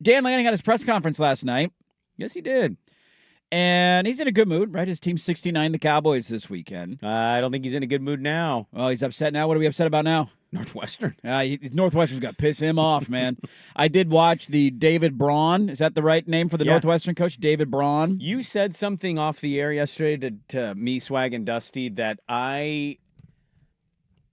Dan Lanning had his press conference last night. Yes, he did. And he's in a good mood, right? His team's 69 the Cowboys this weekend. I don't think he's in a good mood now. Oh, he's upset now? What are we upset about now? Northwestern. Northwestern's got to piss him off, man. I did watch the David Braun. Is that the right name for the Northwestern coach? David Braun. You said something off the air yesterday to me, Swag, and Dusty that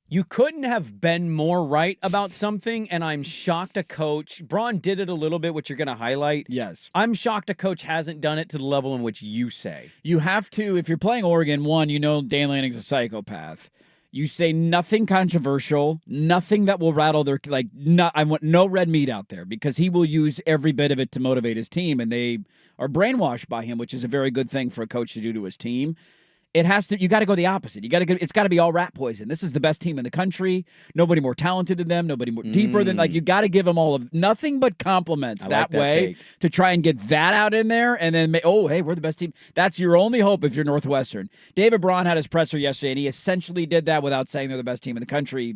you couldn't have been more right about something, and I'm shocked a coach. Braun did it a little bit, which you're going to highlight. Yes. I'm shocked a coach hasn't done it to the level in which you say. You have to, if you're playing Oregon, one, you know Dan Lanning's a psychopath. You say nothing controversial, nothing that will rattle their, I want no red meat out there because he will use every bit of it to motivate his team, and they are brainwashed by him, which is a very good thing for a coach to do to his team. You got to go the opposite. It's got to be all rat poison. This is the best team in the country. Nobody more talented than them. Nobody more deeper than, you got to give them all of nothing but compliments that way to try and get that out in there. And then, hey, we're the best team. That's your only hope if you're Northwestern. David Braun had his presser yesterday, and he essentially did that without saying they're the best team in the country.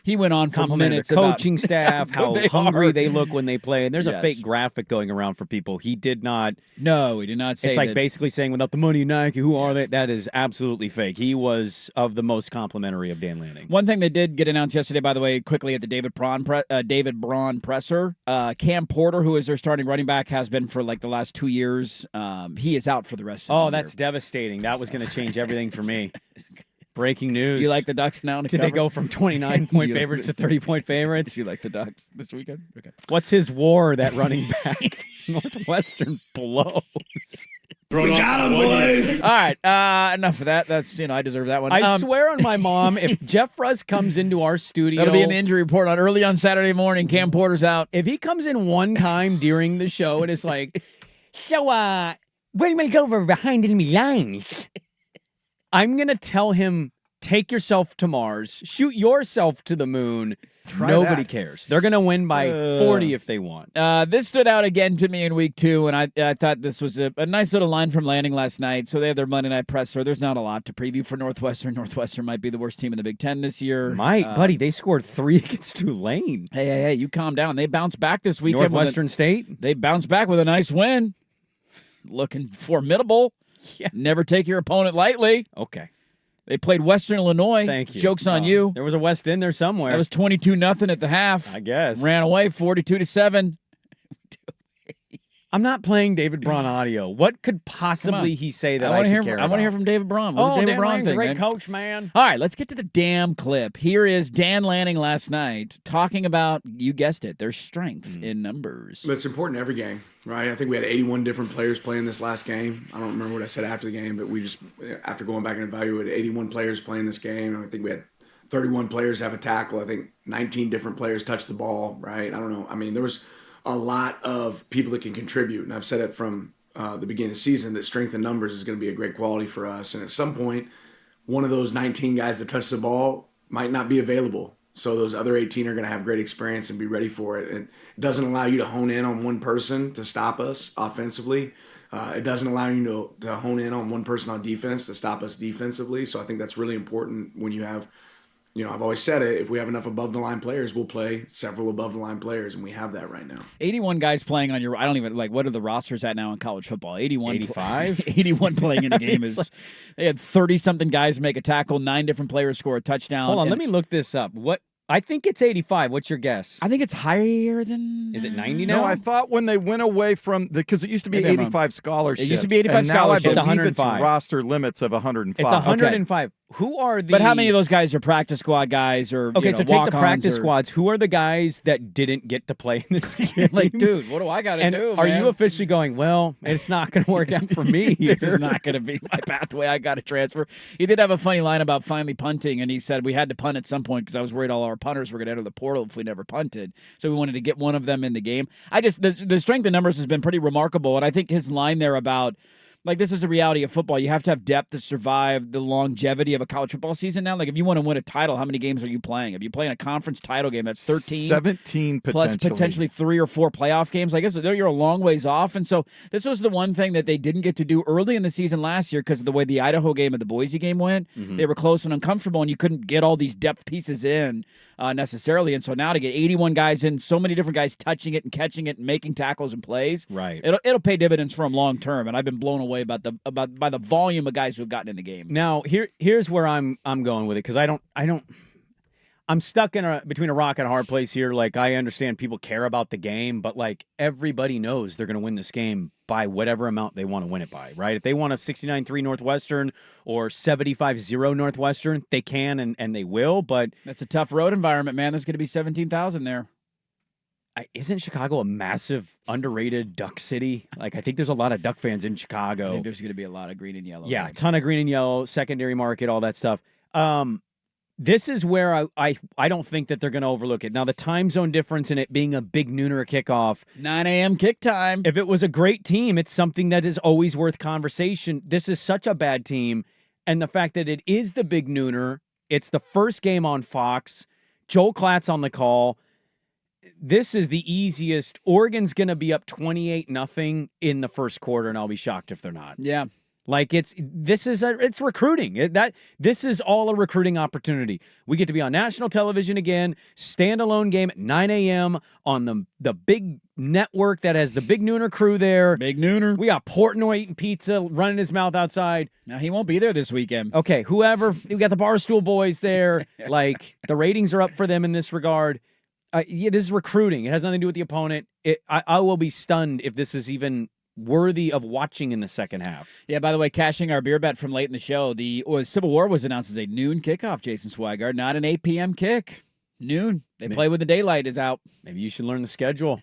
He went on for minutes the coaching staff, how hungry they look when they play. And there's a fake graphic going around for people. He did not. No, he did not say it's like basically saying, without the money, Nike, who are they? That is absolutely fake. He was of the most complimentary of Dan Lanning. One thing that did get announced yesterday, by the way, quickly at the David Braun presser, Cam Porter, who is their starting running back, has been for the last 2 years. He is out for the rest of the year. Oh, that's devastating. That was going to change everything for me. Breaking news. You like the Ducks now? Did they go from 29-point favorites to 30-point favorites? You like the Ducks this weekend? Okay. What's his war, that running back? Northwestern blows. We got him, boys. All right, enough of that. That's I deserve that one. I swear on my mom, if Jeff Russ comes into our studio, that'll be in the injury report early on Saturday morning. Cam Porter's out. If he comes in one time during the show and it's like, so where you want to go over behind enemy lines? I'm gonna tell him, take yourself to Mars, shoot yourself to the moon. Nobody cares. They're going to win by 40 if they want. This stood out again to me in week 2, and I thought this was a nice little line from Lanning last night. So they have their Monday night presser. There's not a lot to preview for Northwestern. Northwestern might be the worst team in the Big Ten this year. Buddy, they scored 3 against Tulane. Hey, you calm down. They bounced back this weekend. Northwestern State? They bounced back with a nice win. Looking formidable. Yeah. Never take your opponent lightly. Okay. They played Western Illinois. Thank you. Joke's on you. There was a West in there somewhere. That was 22-0 at the half. I guess. Ran away 42-7. I'm not playing David Braun audio. What could possibly he say that I want to hear from David Braun. What's the David Braun Lanning's thing, a great man? coach, man. All right, let's get to the damn clip. Here is Dan Lanning last night talking about, you guessed it, their strength in numbers. But it's important every game, right? I think we had 81 different players playing this last game. I don't remember what I said after the game, but we just, after going back and evaluating, 81 players playing this game. I think we had 31 players have a tackle. I think 19 different players touched the ball, right? I don't know. I mean, there was a lot of people that can contribute, and I've said it from the beginning of the season that strength in numbers is going to be a great quality for us. And at some point, one of those 19 guys that touch the ball might not be available. So those other 18 are going to have great experience and be ready for it. And it doesn't allow you to hone in on one person to stop us offensively. It doesn't allow you to hone in on one person on defense to stop us defensively. So I think that's really important when you have, I've always said it, if we have enough above-the-line players, we'll play several above-the-line players, and we have that right now. 81 guys playing on your – I don't even – what are the rosters at now in college football? 81. 85? 81 playing in a game is – they had 30-something guys make a tackle, 9 different players score a touchdown. Hold on, let me look this up. I think it's 85. What's your guess? I think it's higher than... Is it 90 now? No, I thought when they went away from... Because it used to be 85 scholarships. It used to be 85 scholarships. It's 105. roster limits of 105. It's 105. Okay. Who are the... But how many of those guys are practice squad guys or Okay, so take the practice or... squads. Who are the guys that didn't get to play in this game? Dude, what do I got to do, are you officially going, well, it's not going to work out for me here. This is not going to be my pathway. I got to transfer. He did have a funny line about finally punting, and he said we had to punt at some point because I was worried all our punters were going to enter the portal if we never punted. So we wanted to get one of them in the game. The strength of numbers has been pretty remarkable, and I think his line there about Like, this is a reality of football. You have to have depth to survive the longevity of a college football season now. Like, if you want to win a title, how many games are you playing? If you're playing a conference title game, that's 13. 17 plus potentially 3 or 4 playoff games. I guess you're a long ways off. And so this was the one thing that they didn't get to do early in the season last year because of the way the Idaho game and the Boise game went. They were close and uncomfortable, and you couldn't get all these depth pieces in necessarily. And so now to get 81 guys in, so many different guys touching it and catching it and making tackles and plays, right? It'll pay dividends for them long term. And I've been blown away by the volume of guys who have gotten in the game. Now here's where I'm going with it because I'm stuck between a rock and a hard place here. Like, I understand people care about the game, but like everybody knows they're going to win this game by whatever amount they want to win it by, right? If they want a 69-3 Northwestern or 75-0 Northwestern, they can and they will. But that's a tough road environment, man. There's going to be 17,000 there. Isn't Chicago a massive, underrated Duck city? Like, I think there's a lot of Duck fans in Chicago. I think there's going to be a lot of green and yellow. Yeah, a ton of green and yellow, secondary market, all that stuff. This is where I don't think that they're going to overlook it. Now, the time zone difference in it being a big nooner kickoff. 9 a.m. kick time. If it was a great team, it's something that is always worth conversation. This is such a bad team. And the fact that it is the big nooner, it's the first game on Fox, Joel Klatt's on the call. This is the easiest. Oregon's going to be up 28-0 in the first quarter, and I'll be shocked if they're not. Yeah. Like, it's recruiting. This is all a recruiting opportunity. We get to be on national television again, standalone game at 9 a.m. on the big network that has the Big Nooner crew there. Big Nooner. We got Portnoy eating pizza, running his mouth outside. Now, he won't be there this weekend. Okay, we got the Barstool Boys there. Like, the ratings are up for them in this regard. Yeah, this is recruiting. It has nothing to do with the opponent. I will be stunned if this is even worthy of watching in the second half. Yeah, by the way, cashing our beer bet from late in the show, the Civil War was announced as a noon kickoff, Jason Swigard, not an 8 p.m. kick. Noon. They play when the daylight is out. Maybe you should learn the schedule.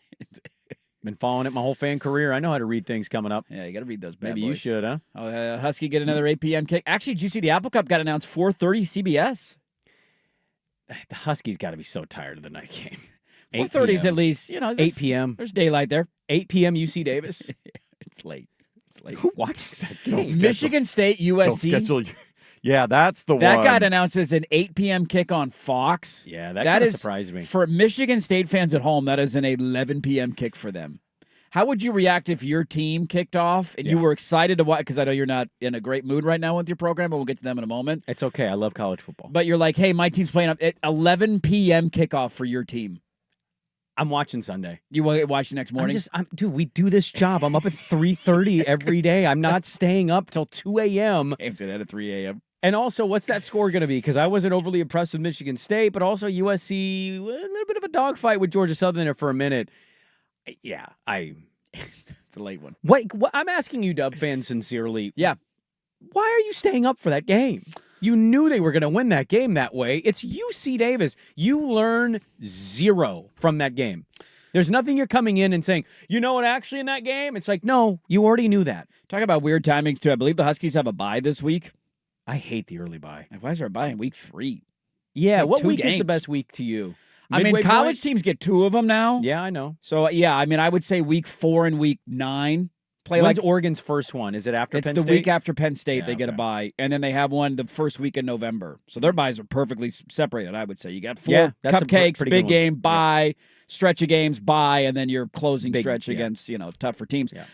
Been following it my whole fan career. I know how to read things coming up. Yeah, you got to read those bad Maybe boys. you should, huh? Oh, Husky get another 8 p.m. kick. Actually, did you see the Apple Cup got announced 4:30 CBS? The Huskies got to be so tired of the night game. 4:30 is at least, 8 p.m. There's daylight there. 8 p.m. UC Davis. It's late. Who watches that game? Michigan State, USC. Yeah, that's the one. That got announced as an 8 p.m. kick on Fox. Yeah, that kind of is, surprised me. For Michigan State fans at home, that is an 11 p.m. kick for them. How would you react if your team kicked off and you were excited to watch? Because I know you're not in a great mood right now with your program, but we'll get to them in a moment. It's okay. I love college football. But you're like, hey, my team's playing up at 11 p.m. kickoff for your team. I'm watching Sunday. You will watch the next morning? Dude, we do this job. I'm up at 3:30 every day. I'm not staying up till 2 a.m. Game's at 3 a.m. And also, what's that score going to be? Because I wasn't overly impressed with Michigan State, but also USC, a little bit of a dogfight with Georgia Southern there for a minute. Yeah, It's a late one. What I'm asking you, Dub fans, sincerely. Yeah. Why are you staying up for that game? You knew they were going to win that game that way. It's UC Davis. You learn zero from that game. There's nothing you're coming in and saying, you know what, actually in that game? It's like, no, you already knew that. Talk about weird timings, too. I believe the Huskies have a bye this week. I hate the early bye. Like, why is there a bye in week 3? Yeah, Like what 2 week is games. the best week to you? I mean, college teams get 2 of them now. Yeah, I know. So, yeah, I mean, I would say week 4 and week 9. When's Oregon's first one? Is it after Penn State? It's the week after Penn State. They get a bye. And then they have one the first week in November. So their byes are perfectly separated, I would say. You got 4 cupcakes, big game, bye, stretch of games, bye, and then your closing stretch against, tougher teams. Yeah.